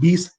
20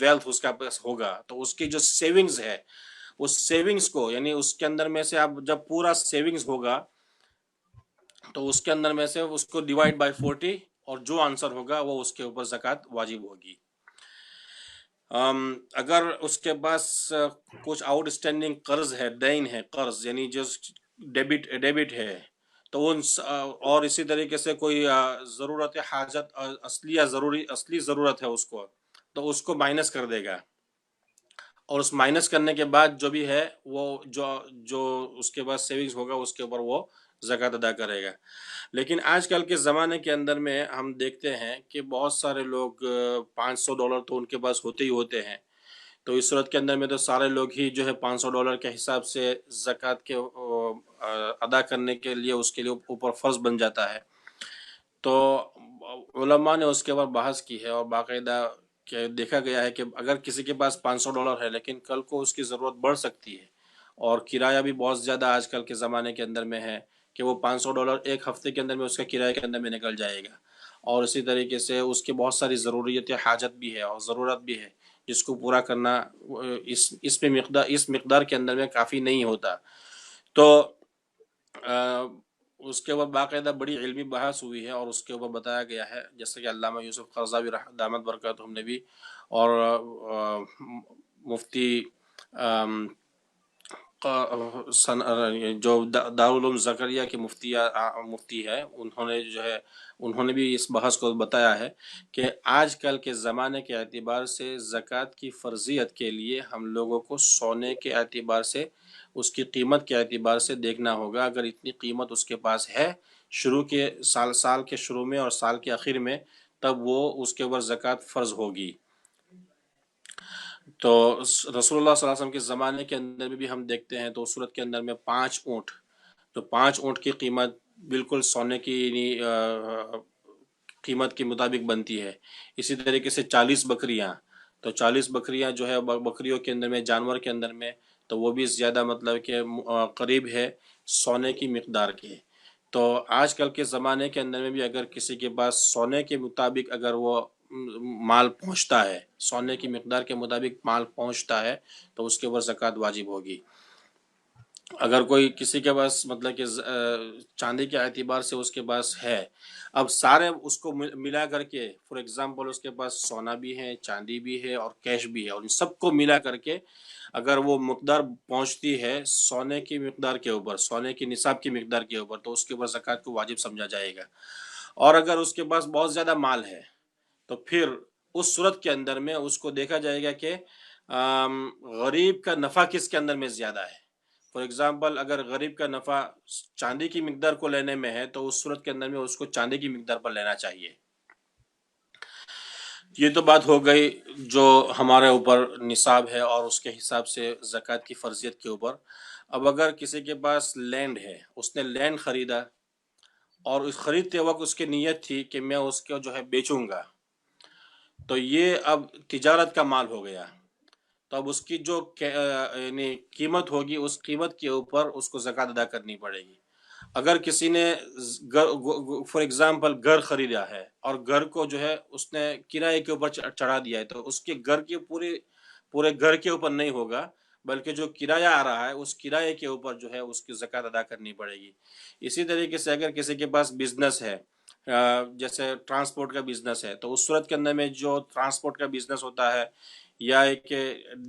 wealth اس کا پاس ہوگا تو اس کی جو سیونگز ہے اس سیونگز کو، یعنی اس کے اندر میں سے اب جب پورا سیونگز ہوگا تو اس کے اندر میں سے اس کو ڈیوائڈ بائی 40 اور جو آنسر ہوگا وہ اس کے اوپر زکوٰۃ واجب ہوگی۔ اگر اس کے پاس کچھ آؤٹ اسٹینڈنگ قرض ہے، دین ہے، قرض یعنی جو ڈیبٹ ہے تو اور اسی طریقے سے کوئی ضرورت حاجت اصلی ضرورت ہے اس کو، تو اس کو مائنس کر دے گا، اور اس مائنس کرنے کے بعد جو بھی ہے وہ جو اس کے بعد سیونگز ہوگا اس کے اوپر وہ زکوٰۃ ادا کرے گا۔ لیکن آج کل کے زمانے کے اندر میں ہم دیکھتے ہیں کہ بہت سارے لوگ $500 تو ان کے پاس ہوتے ہی ہوتے ہیں، تو اس صورت کے اندر میں تو سارے لوگ ہی جو ہے $500 کے حساب سے زکوٰۃ کے ادا کرنے کے لیے اس کے لیے اوپر فرض بن جاتا ہے۔ تو علماء نے اس کے اوپر بحث کی ہے اور باقاعدہ کہ دیکھا گیا ہے کہ اگر کسی کے پاس $500 ہے لیکن کل کو اس کی ضرورت بڑھ سکتی ہے، اور کرایہ بھی بہت زیادہ آج کل کے زمانے کے اندر میں ہے کہ وہ $500 ایک ہفتے کے اندر میں اس کا کرایہ کے اندر میں نکل جائے گا، اور اسی طریقے سے اس کے بہت ساری ضروریت حاجت بھی ہے اور ضرورت بھی ہے جس کو پورا کرنا اس مقدار کے اندر میں کافی نہیں ہوتا۔ تو اس کے اوپر باقاعدہ بڑی علمی بحث ہوئی ہے اور اس کے اوپر بتایا گیا ہے، جیسے کہ علامہ یوسف قرضاوی دامت برکاتہم نے بھی، اور مفتی جو دارالعلوم زکریا کے مفتی ہے انہوں نے بھی اس بحث کو بتایا ہے کہ آج کل کے زمانے کے اعتبار سے زکوٰۃ کی فرضیت کے لیے ہم لوگوں کو سونے کے اعتبار سے، اس کی قیمت کے اعتبار سے دیکھنا ہوگا۔ اگر اتنی قیمت اس کے پاس ہے شروع کے سال کے شروع میں اور سال کے آخر میں، تب وہ اس کے اوپر زکوٰۃ فرض ہوگی۔ تو رسول اللہ صلی اللہ علیہ وسلم کے زمانے کے اندر بھی ہم دیکھتے ہیں تو اس صورت کے اندر میں 5 اونٹ، تو 5 اونٹ کی قیمت بالکل سونے کی قیمت کے مطابق بنتی ہے۔ اسی طریقے سے 40 بکریاں، تو 40 بکریاں جو ہے بکریوں کے اندر میں، جانور کے اندر میں، تو وہ بھی زیادہ مطلب کہ قریب ہے سونے کی مقدار کے۔ تو آج کل کے زمانے کے اندر میں بھی اگر کسی کے پاس سونے کے مطابق اگر وہ مال پہنچتا ہے، سونے کی مقدار کے مطابق مال پہنچتا ہے تو اس کے اوپر زکوٰۃ واجب ہوگی۔ اگر کوئی کسی کے پاس مطلب کہ چاندی کے اعتبار سے اس کے پاس ہے، اب سارے اس کو ملا کر کے، فور ایگزامپل اس کے پاس سونا بھی ہے، چاندی بھی ہے اور کیش بھی ہے، اور ان سب کو ملا کر کے اگر وہ مقدار پہنچتی ہے سونے کی مقدار کے اوپر، سونے کی نصاب کی مقدار کے اوپر، تو اس کے اوپر زکوٰۃ کو واجب سمجھا جائے گا۔ اور اگر اس کے پاس بہت زیادہ مال ہے تو پھر اس صورت کے اندر میں اس کو دیکھا جائے گا کہ غریب کا نفع کس کے اندر میں زیادہ ہے۔ فور ایگزامپل اگر غریب کا نفع چاندی کی مقدار کو لینے میں ہے تو اس صورت کے اندر میں اس کو چاندی کی مقدار پر لینا چاہیے۔ یہ تو بات ہو گئی جو ہمارے اوپر نصاب ہے اور اس کے حساب سے زکوٰۃ کی فرضیت کے اوپر۔ اب اگر کسی کے پاس لینڈ ہے، اس نے لینڈ خریدا اور اس خریدتے وقت اس کی نیت تھی کہ میں اس کو جو ہے بیچوں گا، تو یہ اب تجارت کا مال ہو گیا، تو اب اس کی جو یعنی قیمت ہوگی اس قیمت کے اوپر اس کو زکوٰۃ ادا کرنی پڑے گی۔ اگر کسی نے فور ایگزامپل گھر خریدا ہے اور گھر کو جو ہے اس نے کرائے کے اوپر چڑھا دیا ہے، تو اس کے گھر کے پورے گھر کے اوپر نہیں ہوگا، بلکہ جو کرایہ آ رہا ہے اس کرائے کے اوپر جو ہے اس کی زکوٰۃ ادا کرنی پڑے گی۔ اسی طریقے سے اگر کسی کے پاس بزنس ہے، جیسے ٹرانسپورٹ کا بزنس ہے، تو اس صورت کے اندر میں جو ٹرانسپورٹ کا بزنس ہوتا ہے یا ایک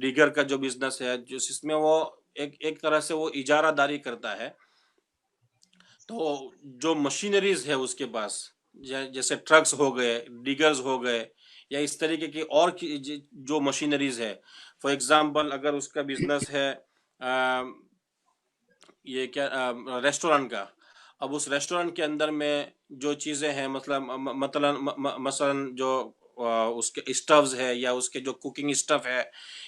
دیگر کا جو بزنس ہے جس میں وہ ایک طرح سے وہ اجارہ داری کرتا ہے، تو جو مشینریز ہے اس کے پاس، جیسے ٹرکس ہو گئے، ڈیگرز ہو گئے، یا اس طریقے کی اور جو مشینریز ہے، فور ایگزامپل اگر اس کا بزنس ہے یہ کیا ریسٹورنٹ کا، اب اس ریسٹورنٹ کے اندر میں جو چیزیں ہیں مثلا جو اس کے اسٹوز ہے یا اس کے جو کوکنگ اسٹف ہے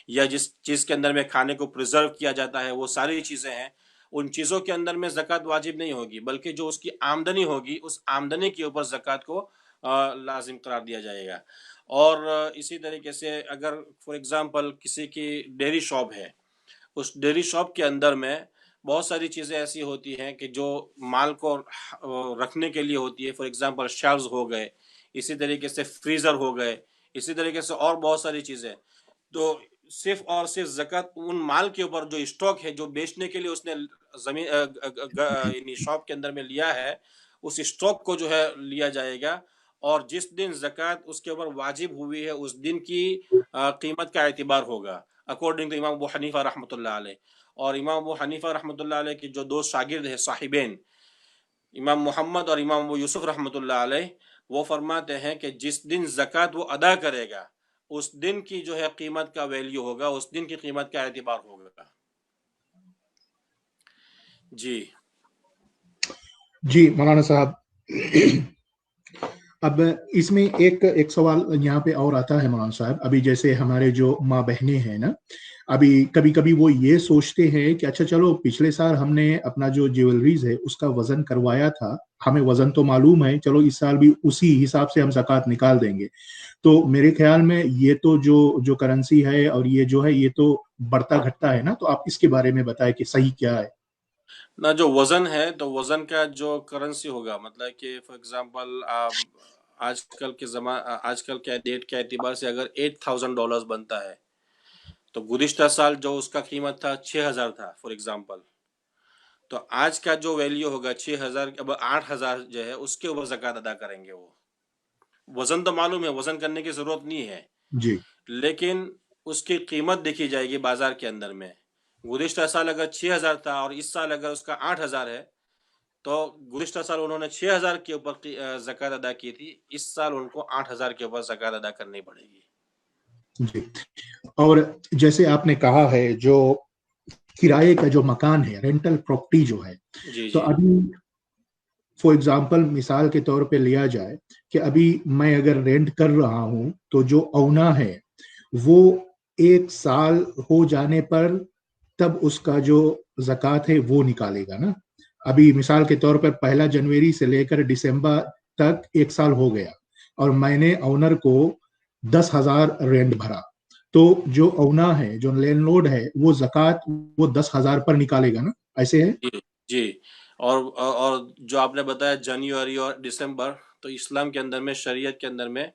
یا جس چیز کے اندر میں کھانے کو پریزرو کیا جاتا ہے، وہ ساری چیزیں ہیں، ان چیزوں کے اندر میں زکوٰۃ واجب نہیں ہوگی، بلکہ جو اس کی آمدنی ہوگی اس آمدنی کے اوپر زکوٰۃ کو لازم قرار دیا جائے گا۔ اور اسی طریقے سے اگر فور ایگزامپل کسی کی ڈیری شاپ ہے، اس ڈیری شاپ کے اندر میں بہت ساری چیزیں ایسی ہوتی ہیں کہ جو مال کو رکھنے کے لیے ہوتی ہے، فور ایگزامپل شیلز ہو گئے، اسی طریقے سے فریزر ہو گئے، اسی طریقے سے اور بہت ساری چیزیں. تو صرف اور صرف زکوٰۃ ان مال کے اوپر جو اسٹاک ہے جو بیچنے کے لیے اس نے زمین یعنی شاپ کے اندر میں لیا ہے، اس اسٹاک کو جو ہے لیا جائے گا. اور جس دن زکوٰۃ اس کے اوپر واجب ہوئی ہے اس دن کی قیمت کا اعتبار ہوگا اکارڈنگ ٹو امام ابو حنیفہ رحمۃ اللہ علیہ. اور امام ابو حنیفہ رحمۃ اللہ علیہ کے جو دو شاگرد ہیں صاحبین، امام محمد اور امام ابو یوسف رحمۃ اللہ علیہ، وہ فرماتے ہیں کہ جس دن زکوٰۃ وہ ادا کرے گا اس دن کی جو ہے قیمت کا ویلیو ہوگا، اس دن کی قیمت کا اعتبار ہوگا. جی جی مولانا صاحب، اب اس میں ایک سوال یہاں پہ اور آتا ہے مولانا صاحب. ابھی جیسے ہمارے جو ماں بہنیں ہیں نا، ابھی کبھی کبھی وہ یہ سوچتے ہیں کہ اچھا چلو پچھلے سال ہم نے اپنا جو جیولریز ہے اس کا وزن کروایا تھا، ہمیں وزن تو معلوم ہے، چلو اس سال بھی اسی حساب سے ہم زکوٰۃ نکال دیں گے. تو میرے خیال میں یہ تو جو کرنسی ہے اور یہ جو ہے یہ تو بڑھتا گھٹتا ہے نا، تو آپ اس کے بارے میں بتائیں کہ صحیح کیا ہے. نہ، جو وزن ہے تو وزن کا جو کرنسی ہوگا، مطلب کہ فار ایگزامپل آج کل کے ڈیٹ کے اعتبار سے اگر $8,000 بنتا ہے تو گزشتہ سال جو اس کا قیمت تھا 6,000 تھا فار ایگزامپل، تو آج کا جو ویلیو ہوگا 6,000، اب 8,000 جو ہے اس کے اوپر زکوٰۃ ادا کریں گے. وہ وزن تو معلوم ہے، وزن کرنے کی ضرورت نہیں ہے، جی لیکن اس کی قیمت دیکھی جائے گی بازار کے اندر میں. گزشتہ سال اگر 6,000 تھا اور اس سال اگر اس کا 8,000 ہے، تو گزشتہ سال انہوں نے 6,000 کے اوپر زکوٰۃ ادا کی تھی، اس سال ان کو 8,000 کے اوپر زکوٰۃ ادا کرنی پڑے گی. جی. اور جیسے آپ نے کہا ہے جو کرائے کا جو مکان ہے، رینٹل پراپرٹی جو ہے، جی تو جی ابھی فور ایگزامپل مثال کے طور پہ لیا جائے کہ ابھی میں اگر رینٹ کر رہا ہوں تو جو اونا ہے وہ 1 سال ہو جانے پر تب اس کا جو زکوٰۃ ہے وہ نکالے گا نا. ابھی مثال کے طور پر 1 جنوری سے لے کر دسمبر تک 1 سال ہو گیا اور میں نے اونر کو 10,000 رینٹ بھرا، تو جو اونا ہے، جو لینڈ لورڈ ہے، وہ زکوٰۃ وہ 10,000 پر نکالے گا نا، ایسے ہے. جی جی. اور جو آپ نے بتایا جنوری اور دسمبر، تو اسلام کے اندر میں، شریعت کے اندر میں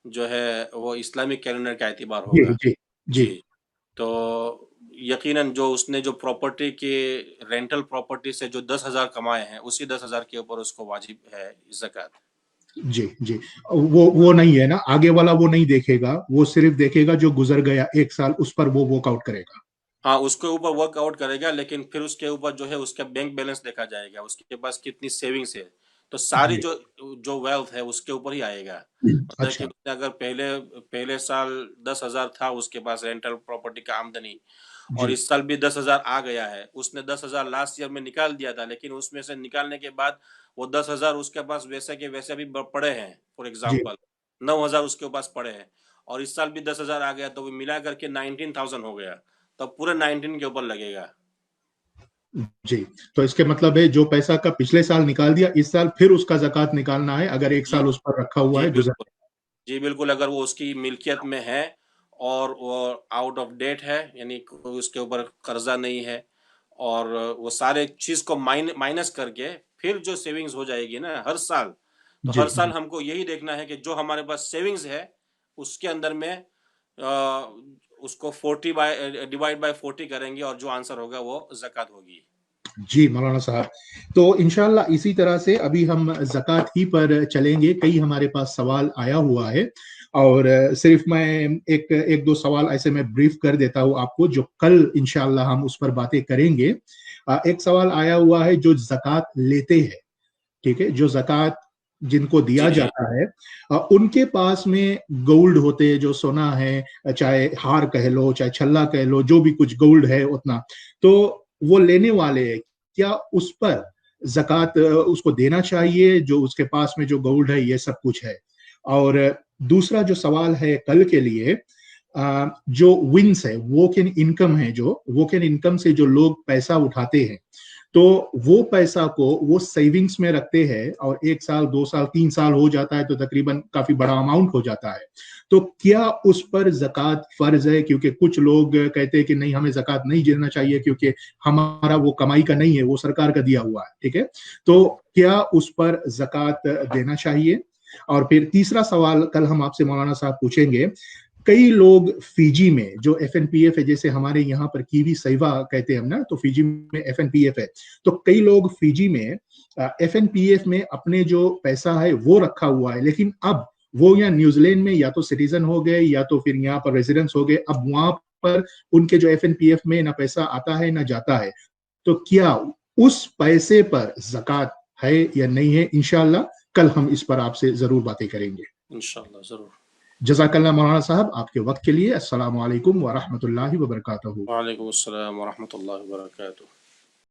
جو ہے وہ اسلامی کیلنڈر کا اعتبار جی ہوگا. جی جی جی. تو یقیناً جو اس نے جو پراپرٹی کے رینٹل پراپرٹی سے جو 10,000 کمائے ہیں، اسی 10,000 کے اوپر اس کو واجب ہے زکوٰۃ. جی جی. وہ نہیں ہے نا، آگے والا وہ نہیں دیکھے گا، وہ صرف دیکھے گا جو گزر گیا 1 سال، اس پر وہ ورک آؤٹ کرے گا. ہاں، اس کے اوپر ورک آؤٹ کرے گا، لیکن پھر اس کے اوپر جو ہے اس کا بینک بیلنس دیکھا جائے گا، اس کے پاس کتنی سیونگز ہے. تو ساری جی. جو ویلتھ ہے اس کے اوپر ہی آئے گا. مطلب کہ اچھا. اس نے اگر پہلے سال 10,000 تھا اس کے پاس رینٹل پراپرٹی کا آمدنی، اور جی اس سال بھی 10,000 آ گیا ہے، اس نے 10,000 لاسٹ ایئر میں نکال دیا تھا، لیکن اس میں سے نکالنے کے بعد وہ 10,000 اس کے پاس ویسے کے ویسے بھی پڑے ہیں. فار جی ایگزامپل 9,000 اس کے پاس پڑے ہیں، اور اس سال بھی 10,000 آ گیا، تو وہ ملا کر کے 19,000 ہو گیا، تو پورے 19 کے اوپر لگے گا. جی. تو اس کے مطلب ہے جو پیسہ کا پچھلے سال نکال دیا، اس سال پھر اس کا زکوٰۃ نکالنا ہے اگر 1 سال جی اس پر رکھا ہوا جی ہے گزر. بالکل. جی بالکل، اگر وہ اس کی ملکیت میں ہے اور وہ آؤٹ آف ڈیٹ ہے، یعنی اس کے اوپر قرضہ نہیں ہے، اور وہ سارے چیز کو مائنس کر کے پھر جو سیونگز ہو جائے گی نا ہر سال، تو جی ہر سال جی ہم کو یہی دیکھنا ہے کہ جو ہمارے پاس سیونگز ہے اس کے اندر میں اس کو 40/40 کریں گے، اور جو آنسر ہوگا وہ زکوٰۃ ہوگی. جی مولانا صاحب، تو انشاءاللہ اسی طرح سے ابھی ہم زکوٰۃ ہی پر چلیں گے. کئی ہمارے پاس سوال آیا ہوا ہے، اور صرف میں ایک دو سوال ایسے میں بریف کر دیتا ہوں آپ کو، جو کل انشاءاللہ ہم اس پر باتیں کریں گے. ایک سوال آیا ہوا ہے جو زکوٰۃ لیتے ہیں، ٹھیک ہے، جو زکوٰۃ جن کو دیا جی جی جاتا ہے، ان کے پاس میں گولڈ ہوتے، جو سونا ہے، چاہے ہار کہہ لو چاہے چھلا کہہ لو، جو بھی کچھ گولڈ ہے اتنا، تو وہ لینے والے کیا اس پر زکوٰۃ اس کو دینا چاہیے جو اس کے پاس میں جو گولڈ ہے یہ سب کچھ ہے. اور دوسرا جو سوال ہے کل کے لیے، جو ونس ہے، ووک ان انکم ہے، جو ووک ان انکم سے جو لوگ پیسہ اٹھاتے ہیں، تو وہ پیسہ کو وہ سیونگز میں رکھتے ہیں، اور 1 سال 2 سال 3 سال ہو جاتا ہے تو تقریباً کافی بڑا اماؤنٹ ہو جاتا ہے. تو کیا اس پر زکوٰۃ فرض ہے؟ کیونکہ کچھ لوگ کہتے ہیں کہ نہیں، ہمیں زکوٰۃ نہیں دینا چاہیے کیونکہ ہمارا وہ کمائی کا نہیں ہے، وہ سرکار کا دیا ہوا ہے، ٹھیک ہے. تو کیا اس پر زکوٰۃ دینا چاہیے؟ اور پھر تیسرا سوال کل ہم آپ سے مولانا صاحب پوچھیں گے، کئی لوگ فیجی میں جو ایف این پی ایف ہے، جیسے ہمارے یہاں پر کیوی سیوا کہتے ہیں ہم نا، تو فیجی میں ایف این پی ایف ہے، تو کئی لوگ فیجی میں ایف این پی ایف میں اپنے جو پیسہ ہے وہ رکھا ہوا ہے، لیکن اب وہ یا نیوزی لینڈ میں یا تو سٹیزن ہو گئے یا تو پھر یہاں پر ریزیڈنس ہو گئے، اب وہاں پر ان کے جو ایف این پی ایف میں نہ پیسہ آتا ہے نہ جاتا ہے، تو کیا اس پیسے پر زکوٰۃ ہے یا نہیں ہے؟ انشاءاللہ کل ہم اس پر آپ سے ضرور باتیں کریں گے انشاءاللہ ضرور. جزاک اللہ مولانا صاحب آپ کے وقت کے لیے. السلام علیکم ورحمۃ اللہ وبرکاتہ. وعلیکم السلام ورحمۃ اللہ وبرکاتہ.